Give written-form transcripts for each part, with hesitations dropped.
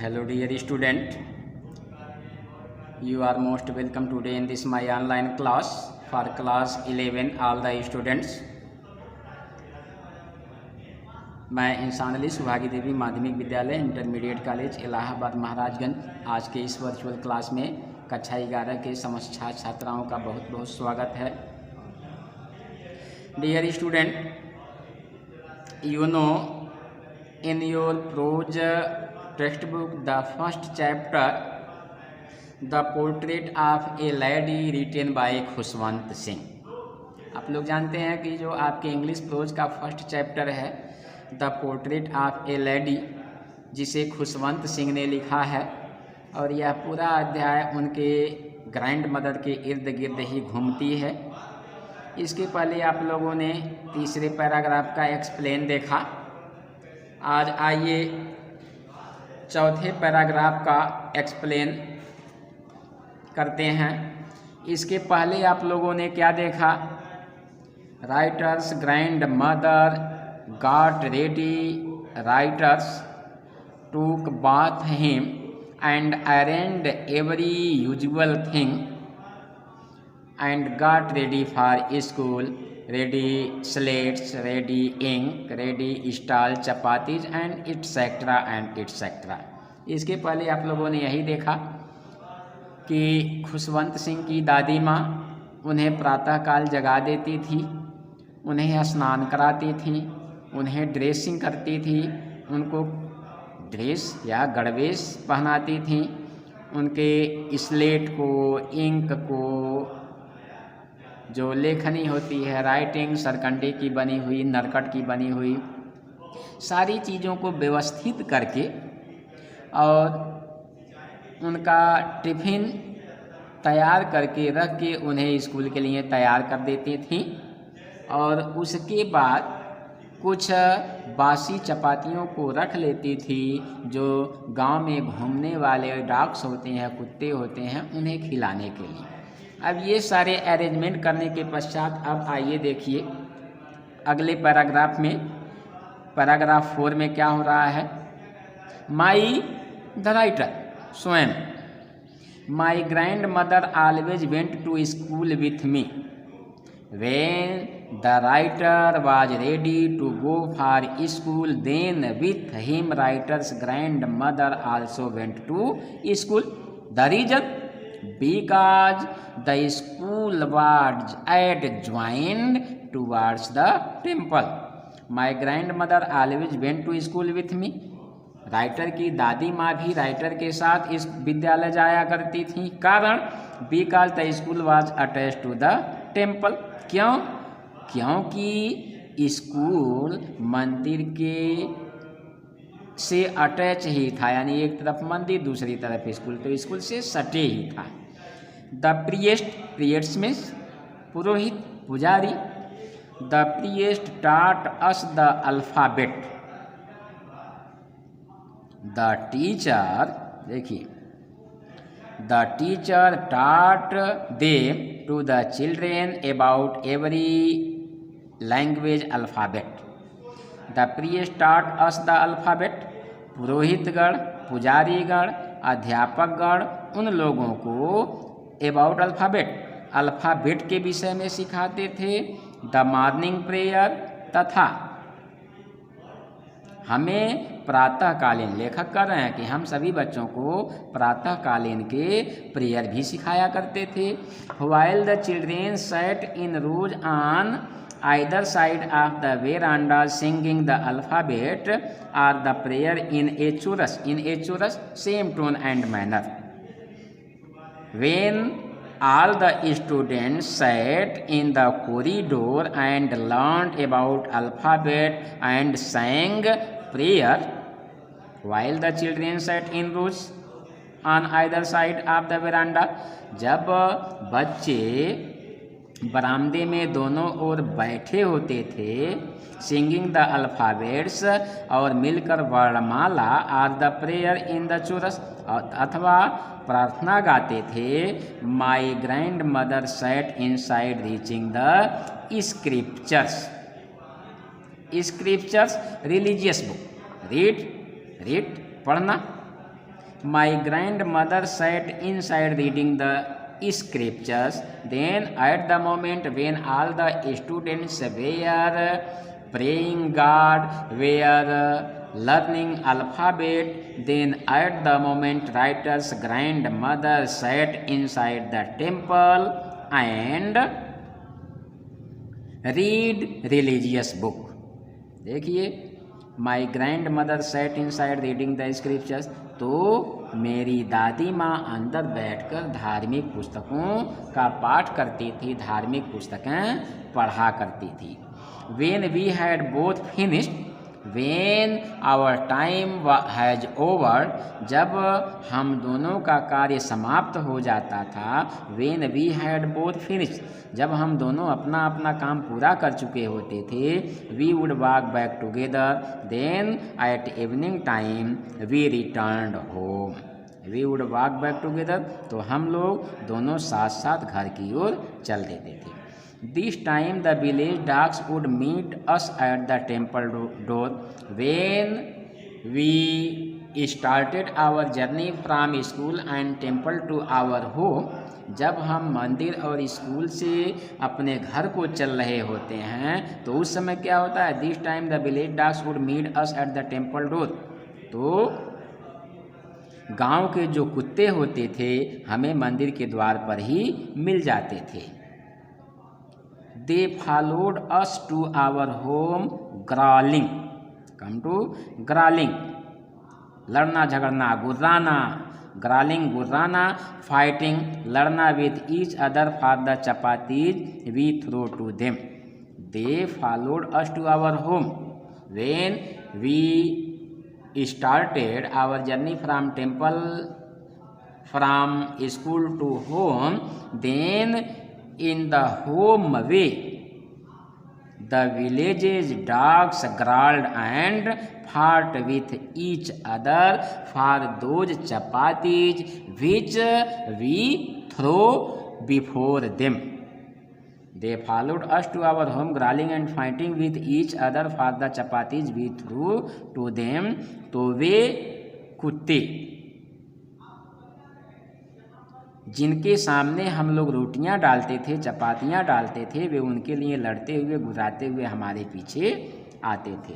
Hello dear student, you are most welcome today in this my online class for class 11 all the students. मैं इंसान अली सुहागी देवी माध्यमिक विद्यालय intermediate college Allahabad Maharajganj आज के इस वर्चुअल क्लास में कक्षा 11 के समस्त छात्राओं का बहुत बहुत स्वागत है. Dear student, you know in your prose textbook the first chapter the portrait of a lady written by Khushwant Singh. आप लोग जानते हैं कि जो आपके इंग्लिश प्रोज का फर्स्ट चैप्टर है the portrait of A lady, जिसे खुशवंत सिंह ने लिखा है, और यह पूरा अध्याय उनके ग्रैंड मदर के इर्द गिर्द ही घूमती है. इसके पहले आप लोगों ने तीसरे पैराग्राफ का एक्सप्लेन देखा. आज आइए चौथे पैराग्राफ का एक्सप्लेन करते हैं. इसके पहले आप लोगों ने क्या देखा? Writer's grand mother got ready, writer's took bath him and arranged every usual thing and got ready for school, ready slates, ready ink, ready stall chapatis and etc and etc. इसके पहले आप लोगों ने यही देखा कि खुशवंत सिंह की दादी माँ उन्हें प्रातःकाल जगा देती थी, उन्हें स्नान कराती थी, उन्हें ड्रेसिंग करती थी, उनको ड्रेस या गड़वेश पहनाती थी, उनके स्लेट को, इंक को, जो लेखनी होती है, राइटिंग, सरकंडे की बनी हुई, नरकट की बनी हुई, सारी चीज़ों को व्यवस्थित करके और उनका टिफ़िन तैयार करके रख के उन्हें स्कूल के लिए तैयार कर देती थी. और उसके बाद कुछ बासी चपातियों को रख लेती थी जो गांव में घूमने वाले डॉग्स होते हैं, कुत्ते होते हैं, उन्हें खिलाने के लिए. अब ये सारे अरेंजमेंट करने के पश्चात अब आइए देखिए अगले पैराग्राफ में, पैराग्राफ 4 में क्या हो रहा है. माई द राइटर स्वयं, my grandmother always went to school with me. When the writer was ready to go for school then with him writer's grand mother also went to school. The reason because the school was adjoined towards the temple. My grandmother always went to school with me. Writer की दादी माँ भी writer के साथ इस विद्यालय जाया करती थी. कारण because the school was attached to the temple. क्यों? क्योंकि स्कूल मंदिर के से अटैच ही था, यानी एक तरफ मंदिर दूसरी तरफ स्कूल, तो स्कूल से सटे ही था. द प्रिएस्ट में पुरोहित, पुजारी. The priest taught us the alphabet. The teacher, देखिए, the teacher taught them to the children about every language alphabet. The priest taught us the alphabet. पुरोहितगण, पुजारीगण, अध्यापकगण उन लोगों को अबाउट अल्फ़ाबेट, अल्फ़ाबेट के विषय में सिखाते थे. द मॉर्निंग प्रेयर, तथा हमें प्रातःकालीन, लेखक कर रहे हैं कि हम सभी बच्चों को प्रातःकालीन के प्रेयर भी सिखाया करते थे. While the children sat in rows on either side of the veranda singing the alphabet or the prayer in a chorus, same tone and manner. When all the students sat in the corridor and learned about alphabet and sang prayer, while the children sat in rows on either side of the veranda, जब बच्चे बरामदे में दोनों ओर बैठे होते थे, singing the alphabets और मिलकर वर्णमाला, और the prayer in the chorus, अथवा प्रार्थना गाते थे. My grandmother sat inside reaching the scriptures. Scriptures religious book, read पढ़ना, My grandmother sat inside reading the scriptures. Then at the moment when all the students were praying God, were learning alphabet, then at the moment writer's grandmother sat inside the temple and read religious book. देखिए, my grand mother said inside reading the scriptures, तो मेरी दादी माँ अंदर बैठकर धार्मिक पुस्तकों का पाठ करती थी, धार्मिक पुस्तकें पढ़ा करती थी. When we had both finished, when our time has over, जब हम दोनों का कार्य समाप्त हो जाता था. When we had both finished, जब हम दोनों अपना अपना काम पूरा कर चुके होते थे. We would walk back together. Then at evening time we returned home. We would walk back together, तो हम लोग दोनों साथ साथ घर की ओर चल देते थे. This time the village dogs would meet us at the temple door. When we started our journey from school and temple to our home, जब हम मंदिर और स्कूल से अपने घर को चल रहे होते हैं तो उस समय क्या होता है. This time the village dogs would meet us at the temple door. तो गांव के जो कुत्ते होते थे हमें मंदिर के द्वार पर ही मिल जाते थे. They followed us to our home growling. Come to growling. लड़ना झगड़ना, गुर्राना. Growling, गुर्राना. Fighting, लड़ना with each other for the chapatis we threw to them. They followed us to our home. When we started our journey from temple, from school to home, then in the home way the village's dogs growled and fought with each other for those chapatis which we threw before them. They followed us to our home growling and fighting with each other for the chapatis we threw to them. तो वे कुत्ते जिनके सामने हम लोग रोटियां डालते थे, चपातियां डालते थे, वे उनके लिए लड़ते हुए, गुर्राते हुए हमारे पीछे आते थे.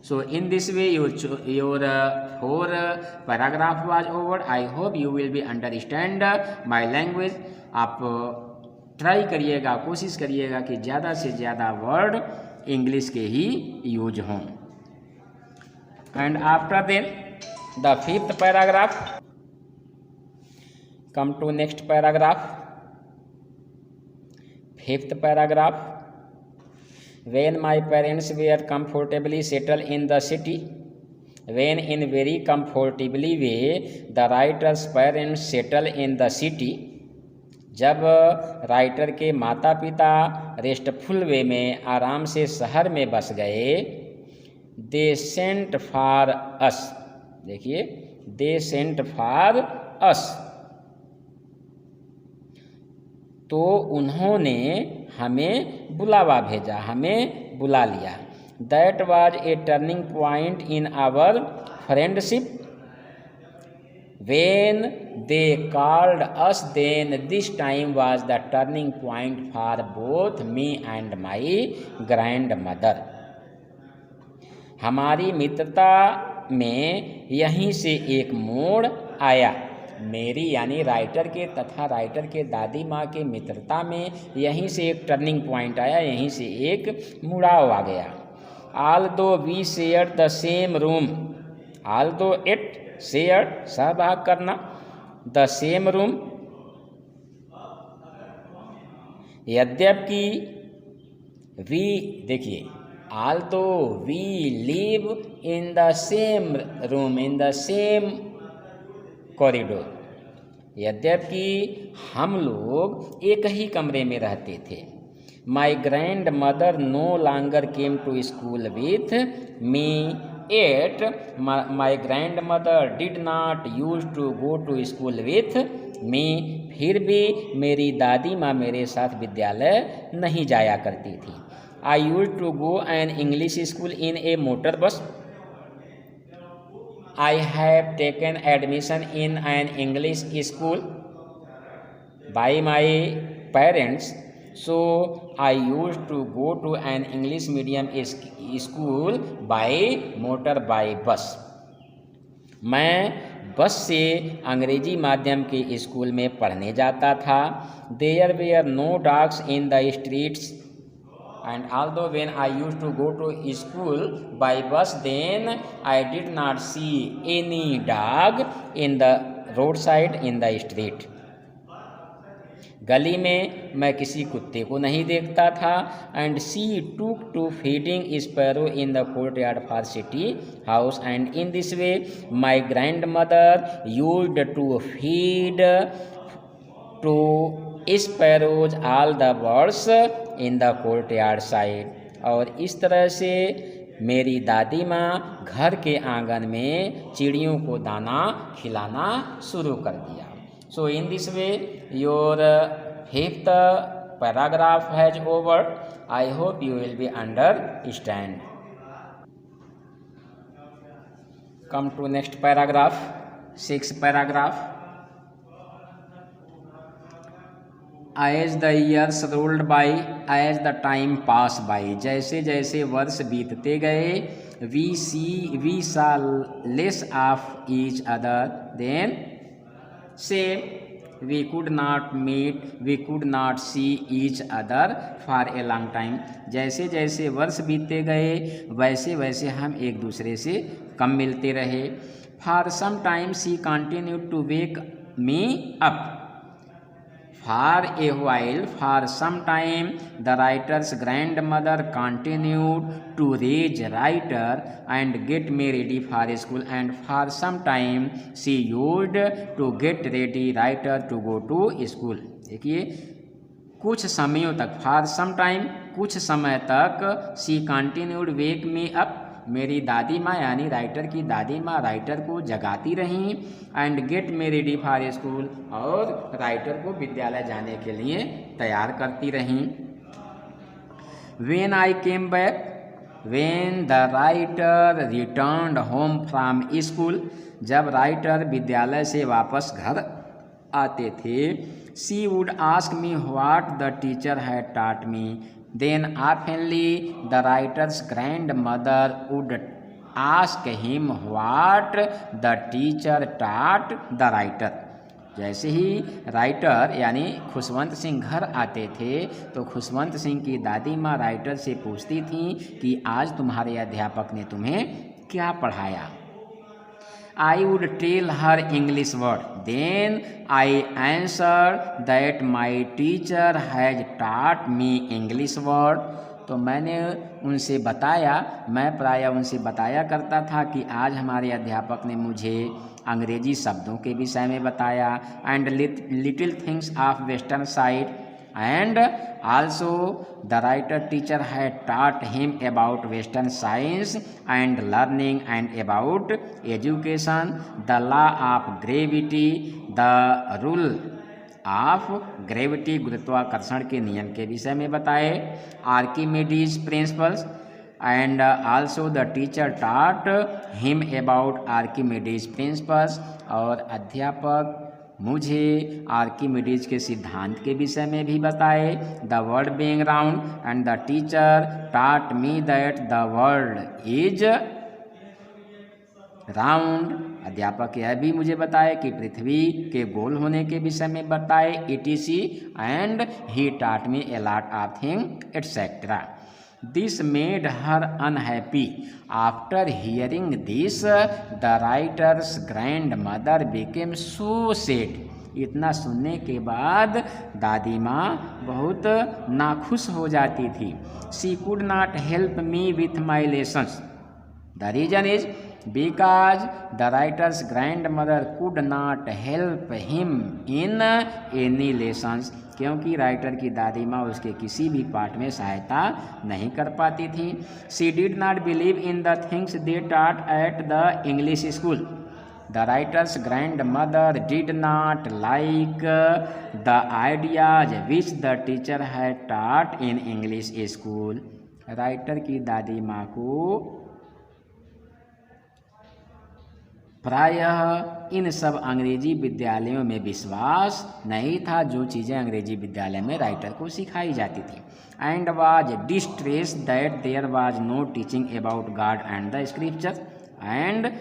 So in this way your 4 paragraph was over. I hope you will be understand my language. आप ट्राई करिएगा, कोशिश करिएगा कि ज़्यादा से ज़्यादा वर्ड इंग्लिश के ही यूज हों. And after then the 5th paragraph. Come to next paragraph. 5th paragraph. When my parents were comfortably settled in the city, when in very comfortably way the writer's parents settled in the city, जब writer के माता पिता restful वे में आराम से शहर में बस गए. They sent for us. देखिए, दे सेंट फॉर अस, तो उन्होंने हमें बुलावा भेजा, हमें बुला लिया. That was a turning point in our friendship. When they called us, then this time was the turning point for both me and my grandmother. हमारी मित्रता में यहीं से एक मोड़ आया. मेरी यानी राइटर के तथा राइटर के दादी माँ के मित्रता में यहीं से एक टर्निंग पॉइंट आया, यहीं से एक मुड़ाव आ गया. Although we shared the same room, although it shared सहभाग करना, the same room, यद्यपि we, देखिए, although we live in the same room, in the same corridor, यद्यपि हम लोग एक ही कमरे में रहते थे. My grandmother no longer came to school with me. Yet my grandmother did not used to go to school with me. फिर भी मेरी दादी माँ मेरे साथ विद्यालय नहीं जाया करती थी. I used to go an English school in a motor bus. I have taken admission in an English school by my parents, so I used to go to an English medium school by motor by bus. मैं बस से अंग्रेजी माध्यम के school में पढ़ने जाता था. There were no dogs in the streets, and although when I used to go to school by bus, then I did not see any dog in the roadside in the street. गली में मैं किसी कुत्ते को नहीं देखता था. And she took to feeding sparrow in the courtyard for city house, and in this way my grandmother used to feed to sparrows all the birds in the courtyard side. और इस तरह से मेरी दादी माँ घर के आंगन में चिड़ियों को दाना खिलाना शुरू कर दिया. So in this way your fifth paragraph has over. I hope you will be understand. Come to next paragraph, sixth paragraph. As the years rolled by, as the time passed by, जैसे जैसे वर्ष बीतते गए, we saw less of each other. Then say we could not meet, we could not see each other for a long time. जैसे जैसे वर्ष बीतते गए वैसे वैसे हम एक दूसरे से कम मिलते रहे. For some time she continued to wake me up. For a while, for some time, the writer's grandmother continued to raise writer and get me ready for school, and for some time she used to get ready writer to go to school. देखिए कुछ समयों तक, for some time कुछ समय तक, she continued wake me up, मेरी दादी माँ यानी राइटर की दादी माँ राइटर को जगाती रहीं. And get me ready for school, और राइटर को विद्यालय जाने के लिए तैयार करती रहीं. When I came back, when the writer returned home from school, जब राइटर विद्यालय से वापस घर आते थे, she would ask me what the teacher had taught me. Then oftenly the writer's grandmother would ask him what the teacher taught the writer. जैसे ही writer यानी खुशवंत सिंह घर आते थे तो खुशवंत सिंह की दादी माँ राइटर से पूछती थी कि आज तुम्हारे अध्यापक ने तुम्हें क्या पढ़ाया. I would tell her English word. Then I answered that my teacher has taught me English word. तो मैंने उनसे बताया, मैं प्रायः उनसे बताया करता था कि आज हमारे अध्यापक ने मुझे अंग्रेजी शब्दों के विषय में बताया. And little things of western side, and also the writer teacher had taught him about western science and learning and about education, the law of gravity, the rule of gravity, गुरुत्वाकर्षण के नियम के विषय में बताए. Archimedes principles, and also the teacher taught him about Archimedes principles, और अध्यापक मुझे आर्किमिडीज के सिद्धांत के विषय में भी बताए. The world being round, and the teacher taught me that the world is round. अध्यापक यह भी मुझे बताए कि पृथ्वी के गोल होने के विषय में बताए. etc. And he taught me a lot of thing etcetera. This made her unhappy. After hearing this, the writer's grandmother became so sad. इतना सुनने के बाद दादी माँ बहुत नाखुश हो जाती थी. She could not help me with my lessons. The reason is because the writer's grandmother could not help him in any lessons. क्योंकि राइटर की दादी माँ उसके किसी भी पाठ में सहायता नहीं कर पाती थी. She did not believe in the things they taught at the English school. The writer's grand mother did not like the ideas which the teacher had taught in English school. Writer की दादी माँ को प्रायः इन सब अंग्रेजी विद्यालयों में विश्वास नहीं था जो चीज़ें अंग्रेजी विद्यालय में राइटर को सिखाई जाती थी। And was distress that there was no teaching about God and the scripture and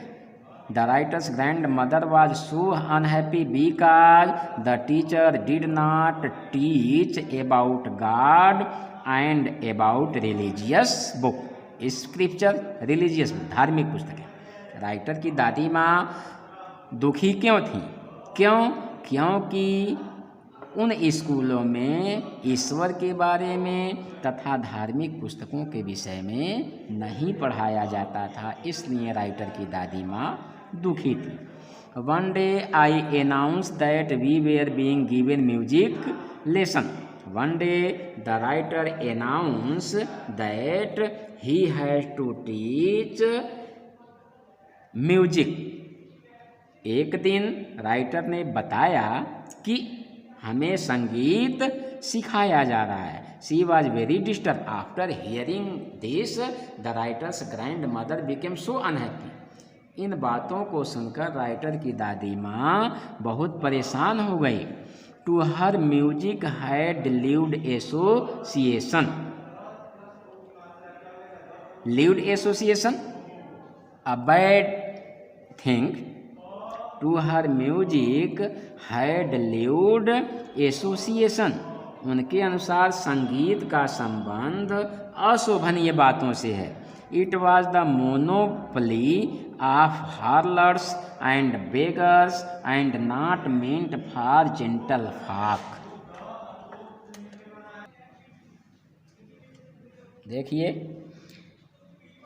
the writer's grand mother was so unhappy because the teacher did not teach about God and about religious book. Scripture religious धार्मिक पुस्तकें। Writer की दादी माँ दुखी क्यों थी? क्योंकि उन स्कूलों में ईश्वर के बारे में तथा धार्मिक पुस्तकों के विषय में नहीं पढ़ाया जाता था, इसलिए राइटर की दादी माँ दुखी थी। One day I announce that we were being given music lesson. One day the writer announced that he has to teach music. एक दिन राइटर ने बताया कि हमें संगीत सिखाया जा रहा है। She was very disturbed after hearing this. The writer's grandmother became so unhappy. इन बातों को सुनकर राइटर की दादी माँ बहुत परेशान हो गई। To her music had lived association. Lived association, a bad thing. To her music had lived association. उनके अनुसार संगीत का संबंध अशोभनीय बातों से है। It was the monopoly of hurlers and beggars and not meant for gentle folk. देखिए,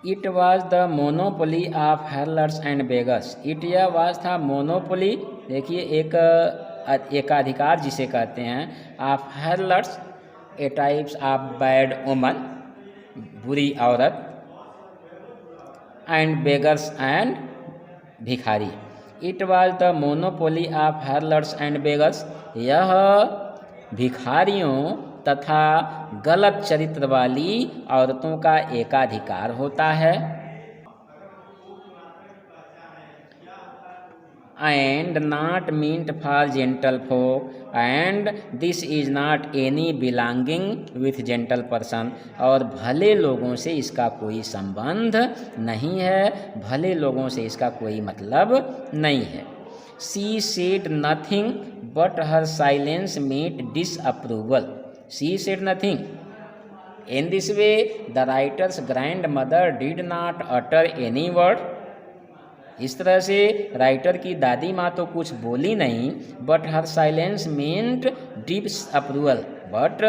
it was the monopoly of hurlers and beggars. It या was था monopoly। देखिए, एक एकाधिकार जिसे कहते हैं, of hurlers, a types of bad woman, बुरी औरत, and beggars and भिखारी। It was the monopoly of hurlers and beggars. यह भिखारियों तथा गलत चरित्र वाली औरतों का एकाधिकार होता है। And not meant for gentle folk, and this is not any belonging with gentle person. और भले लोगों से इसका कोई संबंध नहीं है, भले लोगों से इसका कोई मतलब नहीं है। She said nothing, but her silence meant disapproval. She said nothing. In this way, the writer's grandmother did not utter any word. इस तरह से राइटर की दादी माँ तो कुछ बोली नहीं, but her silence meant disapproval, but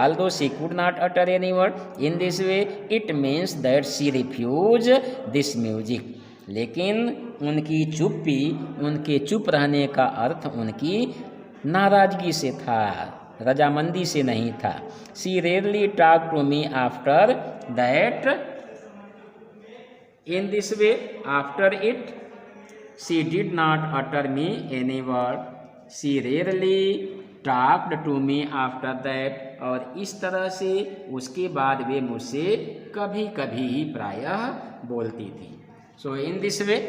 although she could not utter any word in this way it means that she refuse this music. लेकिन उनकी चुप्पी, उनके चुप रहने का अर्थ उनकी नाराजगी से था, रजामंदी से नहीं था। She rarely talk to me after that in this way. After it, she did not utter me any word. She rarely talked to me after that. और इस तरह से उसके बाद वे मुझसे कभी कभी ही प्रायः बोलती थी। So in this way,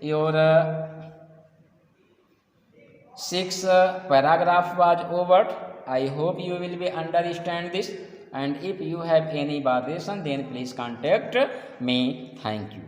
your 6th paragraph was over. I hope you will be understand this. And if you have any variation, then please contact me. Thank you.